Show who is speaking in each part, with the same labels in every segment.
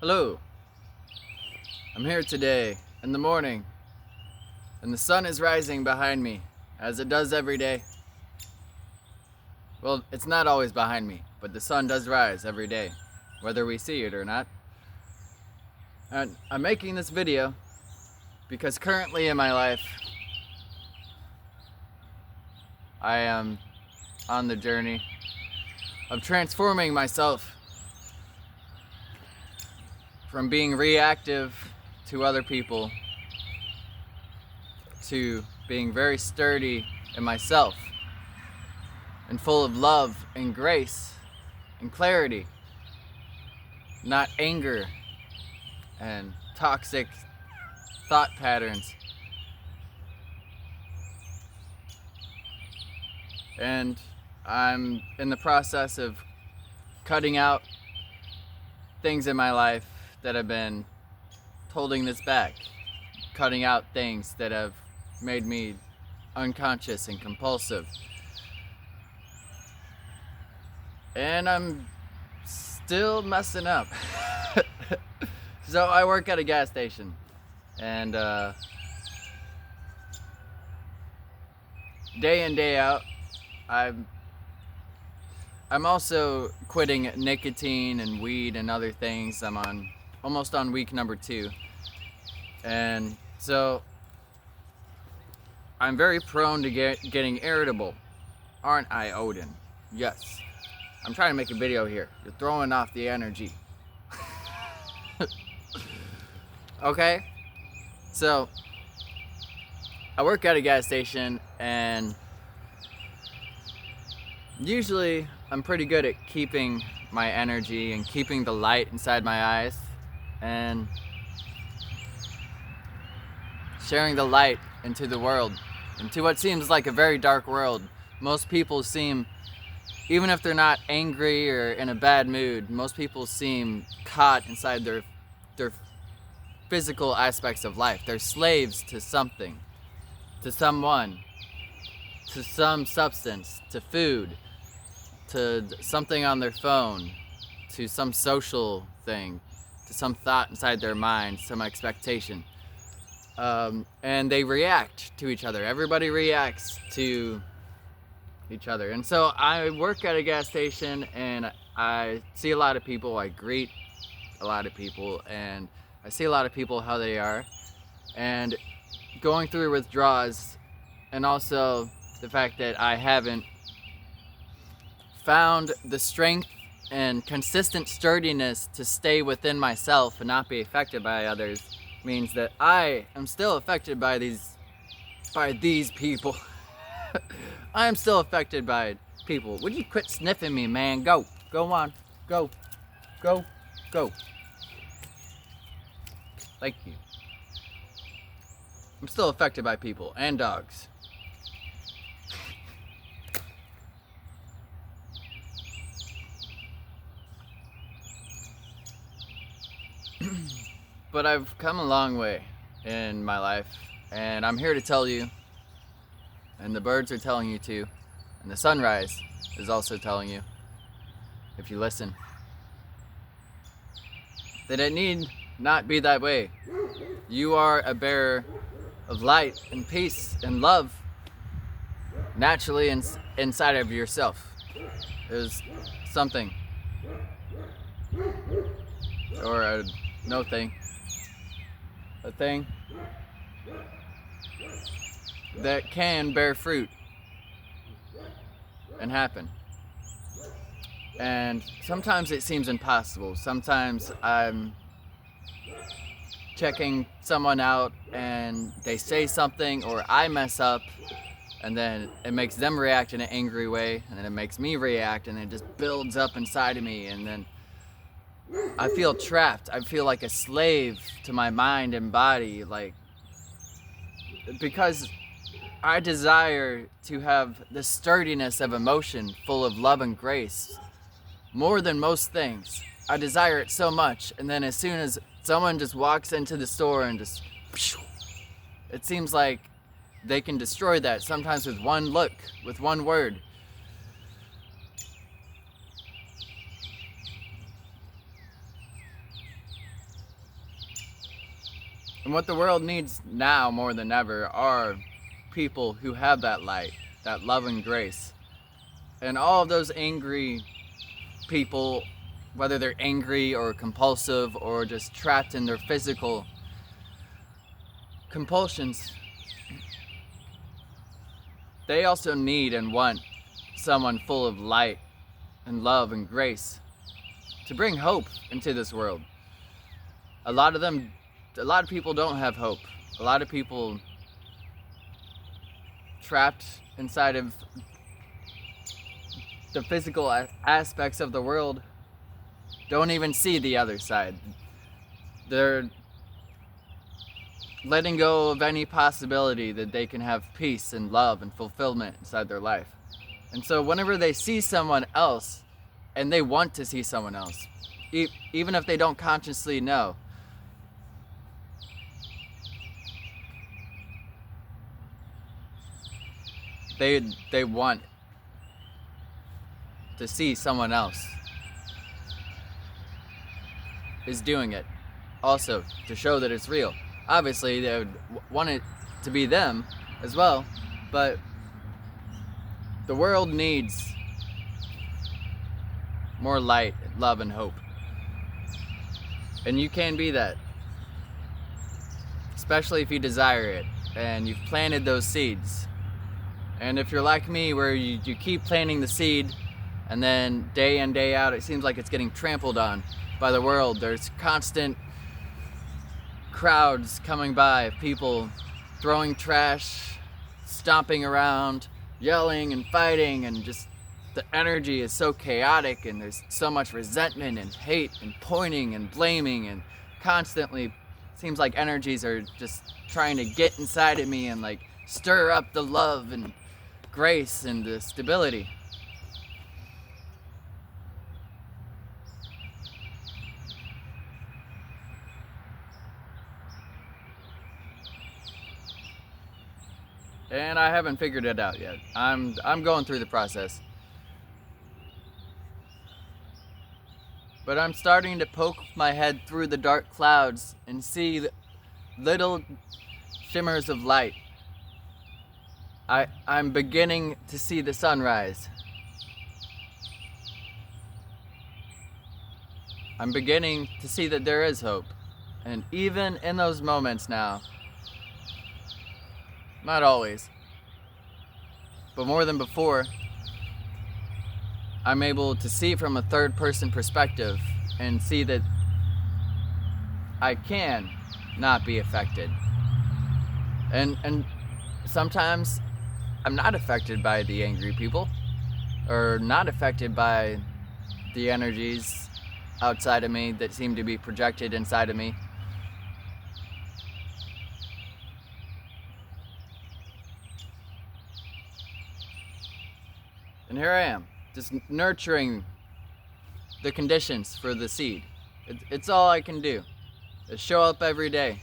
Speaker 1: Hello, I'm here today in the morning and the sun is rising behind me as it does every day. Well, it's not always behind me, but the sun does rise every day, whether we see it or not. And I'm making this video because currently in my life I am on the journey of transforming myself from being reactive to other people to being very sturdy in myself and full of love and grace and clarity, not anger and toxic thought patterns. And I'm in the process of cutting out things in my life that have been holding this back, cutting out things that have made me unconscious and compulsive. And I'm still messing up. So I work at a gas station, and day in, day out, I'm also quitting nicotine and weed and other things. I'm almost on week number 2. And so I'm very prone to getting irritable. Aren't I, Odin? Yes. I'm trying to make a video here. You're throwing off the energy. Okay? So I work at a gas station, and usually I'm pretty good at keeping my energy and keeping the light inside my eyes and sharing the light into the world, into what seems like a very dark world. Most people seem, even if they're not angry or in a bad mood, most people seem caught inside their physical aspects of life. They're slaves to something, to someone, to some substance, to food, to something on their phone, to some social thing, to some thought inside their mind, some expectation. And they react to each other. Everybody reacts to each other. And so I work at a gas station, and I see a lot of people. I greet a lot of people, and I see a lot of people how they are. And going through withdrawals, and also the fact that I haven't found the strength and consistent sturdiness to stay within myself and not be affected by others, means that I am still affected by these people. I am still affected by people. Would you quit sniffing me, man? Go on, go. Thank you. I'm still affected by people and dogs. But I've come a long way in my life, and I'm here to tell you, and the birds are telling you too, and the sunrise is also telling you, if you listen, that it need not be that way. You are a bearer of light and peace and love naturally inside of yourself. There's something, or a thing that can bear fruit and happen. And sometimes it seems impossible. Sometimes I'm checking someone out and they say something, or I mess up, and then it makes them react in an angry way, and then it makes me react, and it just builds up inside of me, and then I feel trapped. I feel like a slave to my mind and body, because I desire to have the sturdiness of emotion full of love and grace more than most things. I desire it so much, and then as soon as someone just walks into the store and just, it seems like they can destroy that, sometimes with one look, with one word. And what the world needs now more than ever are people who have that light, that love and grace. And all of those angry people, whether they're angry or compulsive or just trapped in their physical compulsions, they also need and want someone full of light and love and grace to bring hope into this world. A lot of people don't have hope. A lot of people trapped inside of the physical aspects of the world don't even see the other side. They're letting go of any possibility that they can have peace and love and fulfillment inside their life. And so whenever they see someone else, and they want to see someone else, even if they don't consciously know, they want to see someone else is doing it also to show that it's real. Obviously they would want it to be them as well, but the world needs more light, love, and hope. And you can be that, especially if you desire it and you've planted those seeds. And if you're like me, where you keep planting the seed and then day in, day out, it seems like it's getting trampled on by the world. There's constant crowds coming by of people throwing trash, stomping around, yelling and fighting, and just the energy is so chaotic, and there's so much resentment and hate and pointing and blaming, and constantly seems like energies are just trying to get inside of me and like stir up the love and grace and the stability. And I haven't figured it out yet. I'm going through the process. But I'm starting to poke my head through the dark clouds and see little shimmers of light. I'm beginning to see the sunrise. I'm beginning to see that there is hope. And even in those moments now, not always, but more than before, I'm able to see from a third person perspective and see that I can not be affected. And sometimes I'm not affected by the angry people, or not affected by the energies outside of me that seem to be projected inside of me. And here I am, just nurturing the conditions for the seed. It's all I can do, is show up every day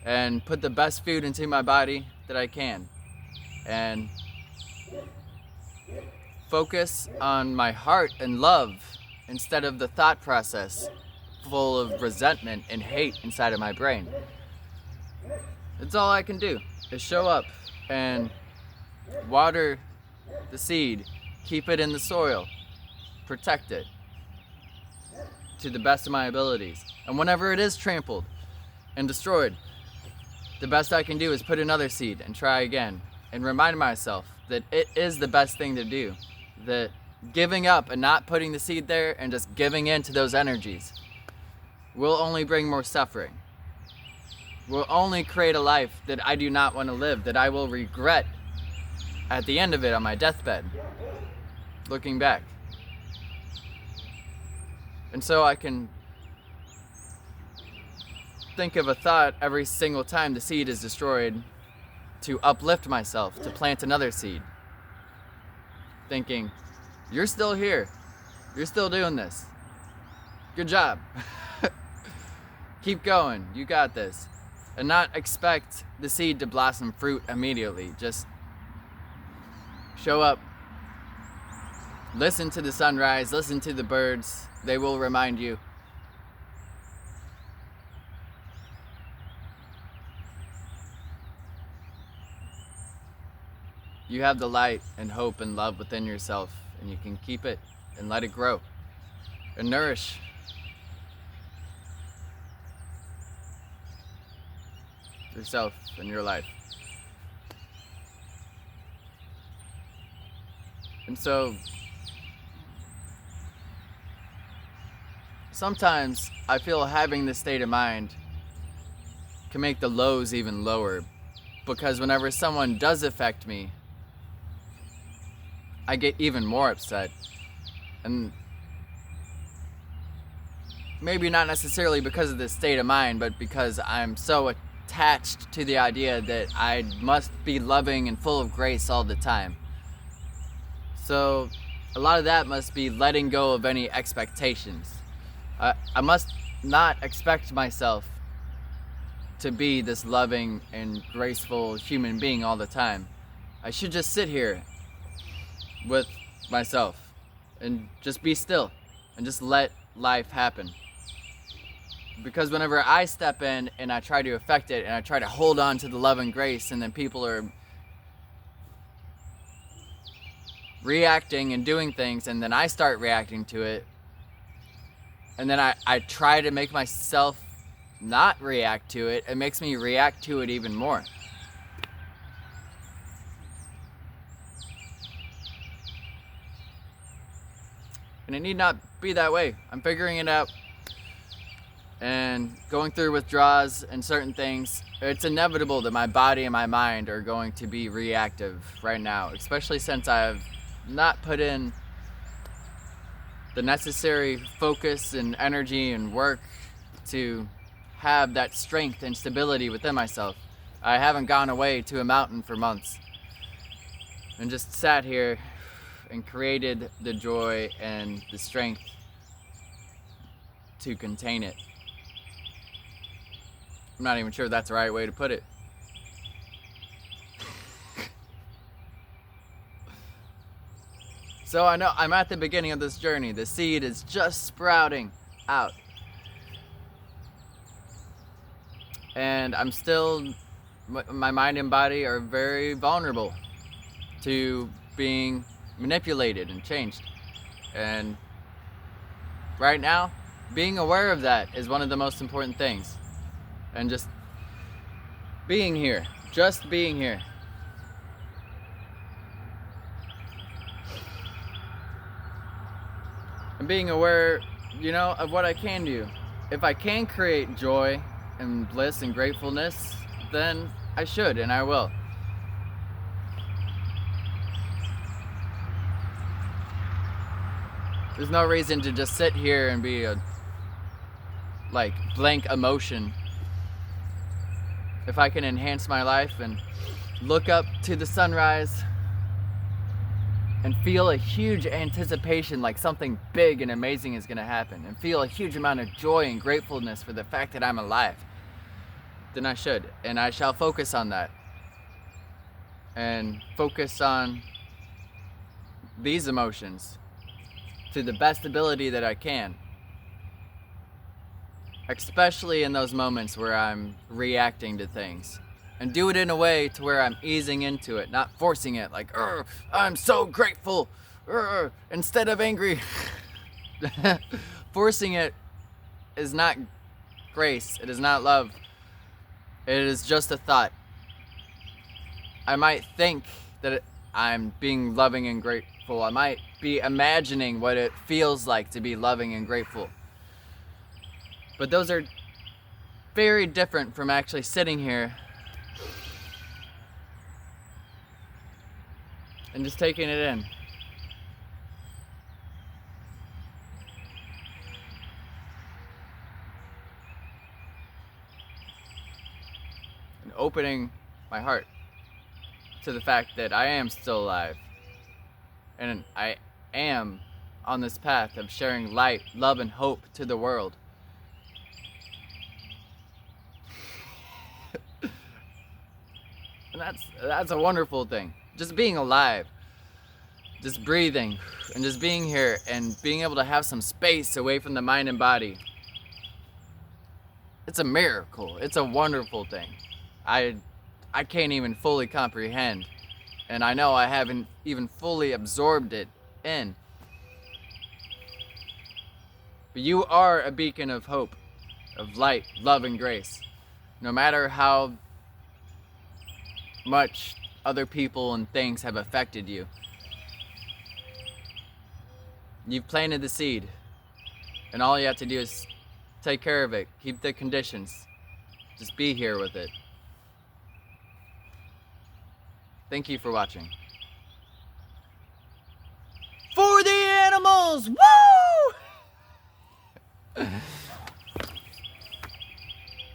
Speaker 1: and put the best food into my body that I can, and focus on my heart and love instead of the thought process full of resentment and hate inside of my brain. It's all I can do, is show up and water the seed, keep it in the soil, protect it to the best of my abilities. And whenever it is trampled and destroyed, the best I can do is put another seed and try again, and remind myself that it is the best thing to do. That giving up and not putting the seed there and just giving in to those energies will only bring more suffering. Will only create a life that I do not want to live, that I will regret at the end of it on my deathbed, looking back. And so I can think of a thought every single time the seed is destroyed to uplift myself, to plant another seed. Thinking, you're still here. You're still doing this. Good job. Keep going. You got this. And not expect the seed to blossom fruit immediately. Just show up. Listen to the sunrise. Listen to the birds. They will remind you. You have the light and hope and love within yourself, and you can keep it and let it grow and nourish. Yourself and your life. And so sometimes I feel having this state of mind can make the lows even lower, because whenever someone does affect me, I get even more upset. And maybe not necessarily because of this state of mind, but because I'm so attached to the idea that I must be loving and full of grace all the time. So a lot of that must be letting go of any expectations. I must not expect myself to be this loving and graceful human being all the time. I should just sit here with myself and just be still and just let life happen. Because whenever I step in and I try to affect it and I try to hold on to the love and grace, and then people are reacting and doing things, and then I start reacting to it, and then I try to make myself not react to it, it makes me react to it even more. And it need not be that way. I'm figuring it out and going through withdrawals and certain things. It's inevitable that my body and my mind are going to be reactive right now, especially since I've not put in the necessary focus and energy and work to have that strength and stability within myself. I haven't gone away to a mountain for months and just sat here and created the joy and the strength to contain it. I'm not even sure that's the right way to put it. So I know I'm at the beginning of this journey. The seed is just sprouting out. And I'm still, my mind and body are very vulnerable to being manipulated and changed. And right now, being aware of that is one of the most important things. And just being here, just being here. And being aware, of what I can do. If I can create joy and bliss and gratefulness, then I should and I will. There's no reason to just sit here and be a blank emotion. If I can enhance my life and look up to the sunrise and feel a huge anticipation like something big and amazing is going to happen, and feel a huge amount of joy and gratefulness for the fact that I'm alive, then I should, and I shall focus on that and focus on these emotions to the best ability that I can, especially in those moments where I'm reacting to things, and do it in a way to where I'm easing into it, not forcing it like, I'm so grateful, instead of angry. Forcing it is not grace, it is not love, it is just a thought. I might think that I'm being loving and grateful, I might be imagining what it feels like to be loving and grateful, but those are very different from actually sitting here and just taking it in. And opening my heart to the fact that I am still alive. And I am on this path of sharing light, love, and hope to the world. And that's a wonderful thing. Just being alive, just breathing, and just being here and being able to have some space away from the mind and body. It's a miracle. It's a wonderful thing. I can't even fully comprehend And I know I haven't even fully absorbed it in. But you are a beacon of hope, of light, love, and grace. No matter how much other people and things have affected you, you've planted the seed. And all you have to do is take care of it, keep the conditions, just be here with it. Thank you for watching. For the animals! Woo!